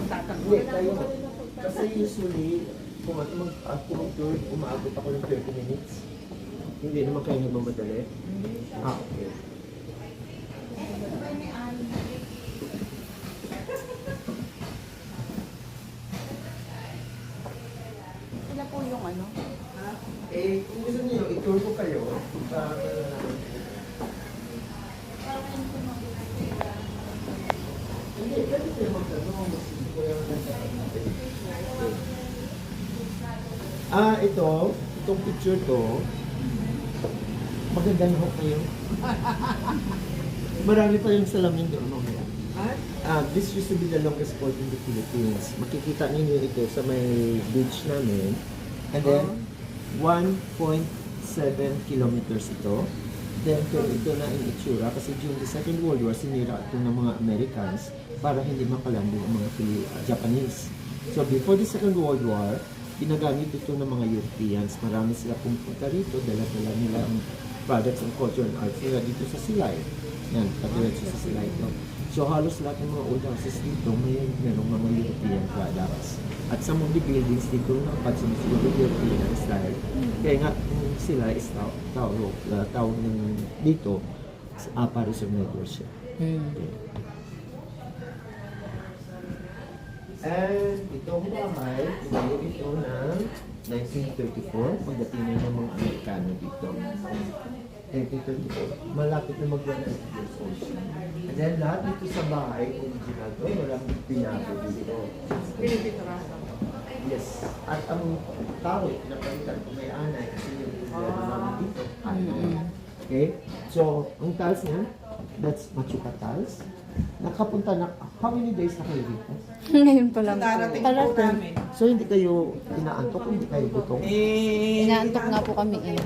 magtatakbo. Hindi, tayo. Kasi usually, kung mag-tour, umaabot ako ng 30 minutes. Hindi naman kayo nagmamadali. Ah, okay. Sila po yung ano? Eh, kung gusto niyo, i-tour ko kayo. Hindi, pwede kayo magtanong. Itong picture to, maganda na ho kayo. Marami pa yung salamin doon mamaya. This used to be the longest port in the Philippines. Makikita niyo ito sa may beach namin. And then, 1.7 kilometers ito. Then, ito na in itsura kasi during the Second World War, sinira ito ng mga Americans para hindi makalanding ang mga Japanese. So, before the Second World War, ginagamit ito ng mga Europeans. Marami sila pumunta rito, dala-dala nila ang products and culture and arts nila dito sa Silay. Yan, pag-diretso sa Silay ito. So, halos lahat ng mga old houses dito, mayroong mga European products. At some of the buildings dito nakapansin siguro European style. Kaya nga, sila is tawag ng dito, Paris of Networks siya. Okay. And itong bahay, tinayo ito ng 1934, pagdating na ng mga Amerikano dito. 1934, malapit na mag-100 years old siya. And then lahat dito sa bahay, original to, walang pinago dito. Pinipitra. Yes. At ang tao, napalitan ko may anay kasi yung namin dito. Okay? So, ang tiles niya, that's Machuca tiles. Nakapunta na, how many days na kayo dito? Ngayon pa lang po. Darating po namin. So, hindi kayo inaantok, hindi kayo gutom? Inaantok nga po kami eh.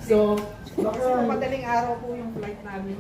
So, Kasi madaling araw po yung flight namin.